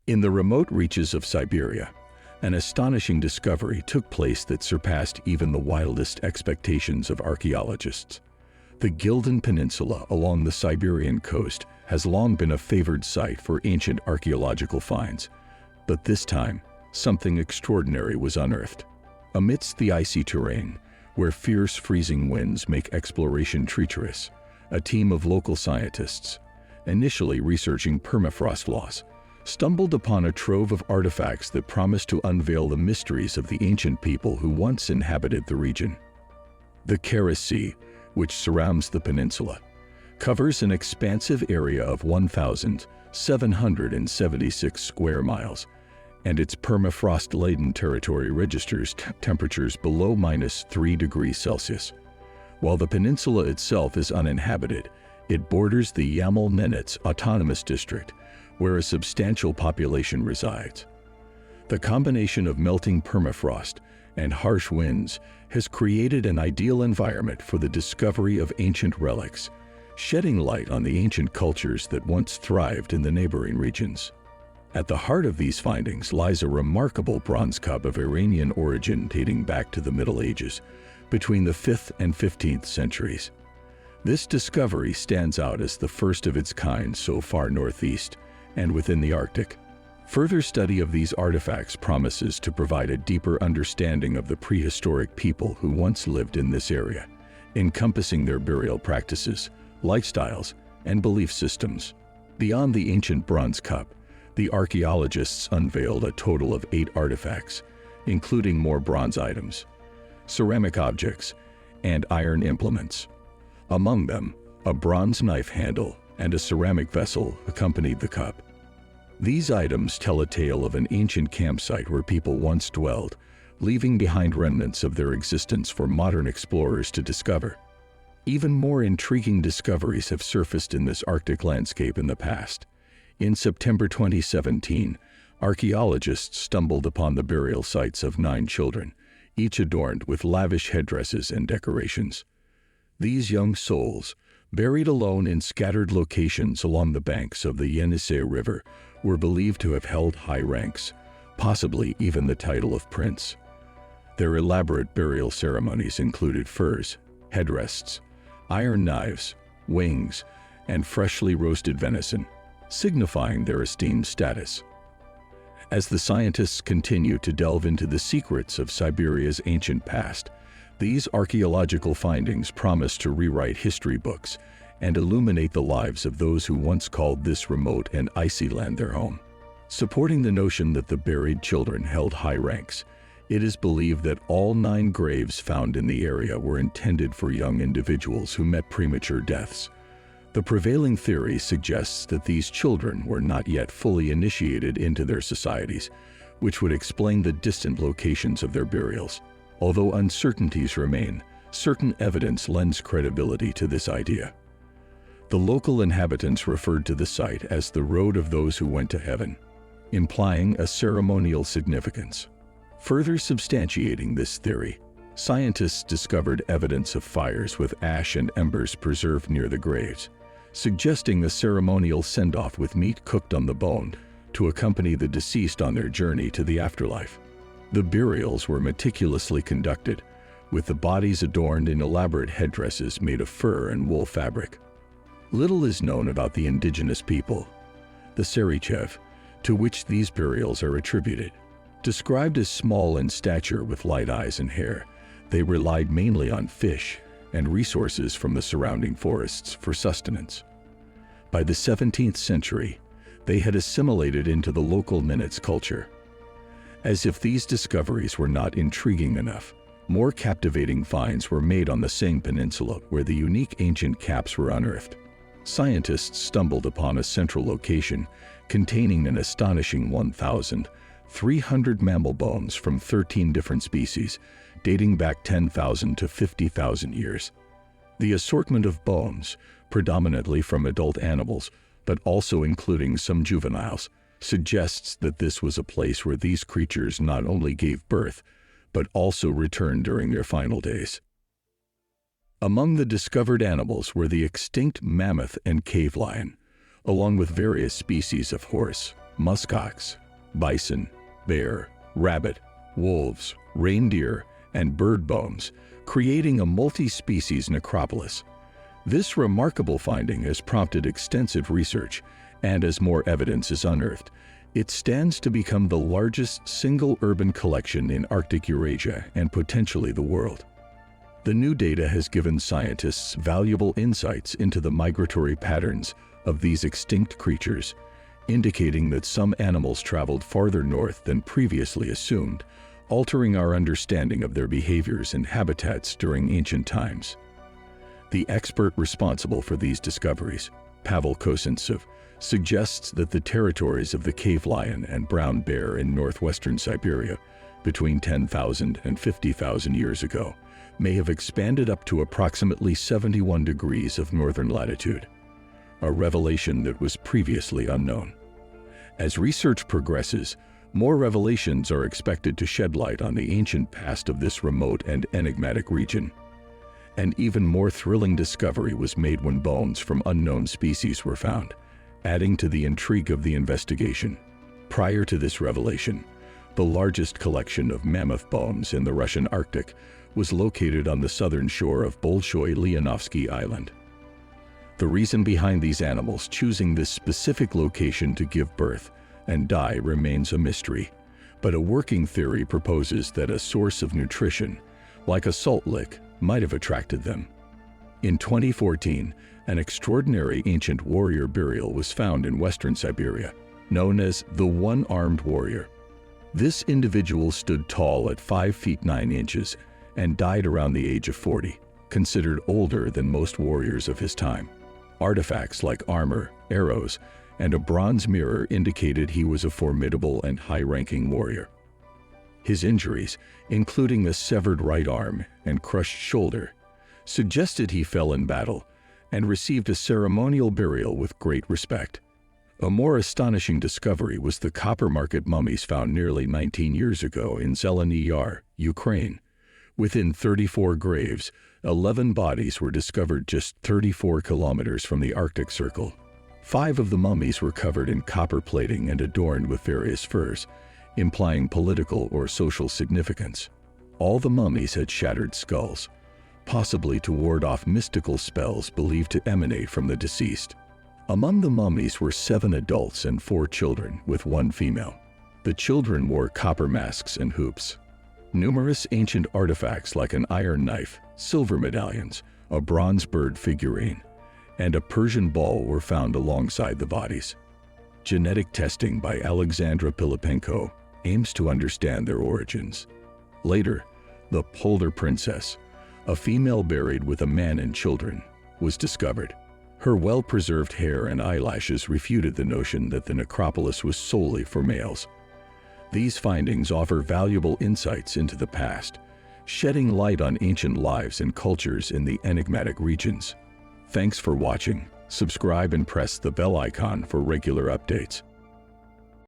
In the remote reaches of Siberia, an astonishing discovery took place that surpassed even the wildest expectations of archaeologists. The Gildan Peninsula along the Siberian coast has long been a favored site for ancient archaeological finds, but this time, something extraordinary was unearthed. Amidst the icy terrain, where fierce freezing winds make exploration treacherous, a team of local scientists, initially researching permafrost laws, stumbled upon a trove of artifacts that promised to unveil the mysteries of the ancient people who once inhabited the region. The Kara Sea, which surrounds the peninsula, covers an expansive area of 1,776 square miles, and its permafrost-laden territory registers temperatures below -3 degrees Celsius. While the peninsula itself is uninhabited, it borders the Yamal-Nenets Autonomous District, where a substantial population resides. The combination of melting permafrost and harsh winds has created an ideal environment for the discovery of ancient relics, shedding light on the ancient cultures that once thrived in the neighboring regions. At the heart of these findings lies a remarkable bronze cup of Iranian origin dating back to the Middle Ages, between the 5th and 15th centuries. This discovery stands out as the first of its kind so far northeast and within the Arctic. Further study of these artifacts promises to provide a deeper understanding of the prehistoric people who once lived in this area, encompassing their burial practices, lifestyles, and belief systems. Beyond the ancient bronze cup, the archaeologists unveiled a total of 8 artifacts, including more bronze items, ceramic objects, and iron implements. Among them, a bronze knife handle and a ceramic vessel accompanied the cup. These items tell a tale of an ancient campsite where people once dwelled, leaving behind remnants of their existence for modern explorers to discover. Even more intriguing discoveries have surfaced in this Arctic landscape in the past. In September 2017, archaeologists stumbled upon the burial sites of 9 children, each adorned with lavish headdresses and decorations. These young souls, buried alone in scattered locations along the banks of the Yenisei River, were believed to have held high ranks, possibly even the title of prince. Their elaborate burial ceremonies included furs, headrests, iron knives, wings, and freshly roasted venison, signifying their esteemed status. As the scientists continue to delve into the secrets of Siberia's ancient past, these archaeological findings promise to rewrite history books and illuminate the lives of those who once called this remote and icy land their home. Supporting the notion that the buried children held high ranks, it is believed that all 9 graves found in the area were intended for young individuals who met premature deaths. The prevailing theory suggests that these children were not yet fully initiated into their societies, which would explain the distant locations of their burials. Although uncertainties remain, certain evidence lends credibility to this idea. The local inhabitants referred to the site as the Road of Those Who Went to Heaven, implying a ceremonial significance. Further substantiating this theory, scientists discovered evidence of fires with ash and embers preserved near the graves, suggesting a ceremonial send-off with meat cooked on the bone to accompany the deceased on their journey to the afterlife. The burials were meticulously conducted, with the bodies adorned in elaborate headdresses made of fur and wool fabric. Little is known about the indigenous people, the Serichev, to which these burials are attributed. Described as small in stature with light eyes and hair, they relied mainly on fish and resources from the surrounding forests for sustenance. By the 17th century, they had assimilated into the local Nenets culture. As if these discoveries were not intriguing enough, more captivating finds were made on the same peninsula where the unique ancient caps were unearthed. Scientists stumbled upon a central location containing an astonishing 1,300 mammal bones from 13 different species, dating back 10,000 to 50,000 years. The assortment of bones, predominantly from adult animals, but also including some juveniles, suggests that this was a place where these creatures not only gave birth, but also returned during their final days. Among the discovered animals were the extinct mammoth and cave lion, along with various species of horse, muskox, bison, bear, rabbit, wolves, reindeer, and bird bones, creating a multi-species necropolis. This remarkable finding has prompted extensive research, and as more evidence is unearthed, it stands to become the largest single urban collection in Arctic Eurasia and potentially the world. The new data has given scientists valuable insights into the migratory patterns of these extinct creatures, indicating that some animals traveled farther north than previously assumed, altering our understanding of their behaviors and habitats during ancient times. The expert responsible for these discoveries, Pavel Kosintsov, suggests that the territories of the cave lion and brown bear in northwestern Siberia, between 10,000 and 50,000 years ago, may have expanded up to approximately 71 degrees of northern latitude, a revelation that was previously unknown. As research progresses, more revelations are expected to shed light on the ancient past of this remote and enigmatic region. An even more thrilling discovery was made when bones from unknown species were found, adding to the intrigue of the investigation. Prior to this revelation, the largest collection of mammoth bones in the Russian Arctic was located on the southern shore of Bolshoy-Leonovsky Island. The reason behind these animals choosing this specific location to give birth and die remains a mystery, but a working theory proposes that a source of nutrition, like a salt lick, might have attracted them. In 2014, an extraordinary ancient warrior burial was found in western Siberia, known as the One-Armed Warrior. This individual stood tall at 5 feet 9 inches and died around the age of 40, considered older than most warriors of his time. Artifacts like armor, arrows, and a bronze mirror indicated he was a formidable and high-ranking warrior. His injuries, including a severed right arm and crushed shoulder, suggested he fell in battle and received a ceremonial burial with great respect. A more astonishing discovery was the copper market mummies found nearly 19 years ago in Zelený Yar, Ukraine. Within 34 graves, 11 bodies were discovered just 34 kilometers from the Arctic Circle. 5 of the mummies were covered in copper plating and adorned with various furs, implying political or social significance. All the mummies had shattered skulls, possibly to ward off mystical spells believed to emanate from the deceased. Among the mummies were 7 adults and 4 children, with 1 female. The children wore copper masks and hoops. Numerous ancient artifacts like an iron knife, silver medallions, a bronze bird figurine, and a Persian ball were found alongside the bodies. Genetic testing by Alexandra Pilipenko aims to understand their origins. Later, the Polder Princess, a female buried with a man and children, was discovered. Her well-preserved hair and eyelashes refuted the notion that the necropolis was solely for males. These findings offer valuable insights into the past, shedding light on ancient lives and cultures in the enigmatic regions. Thanks for watching. Subscribe and press the bell icon for regular updates.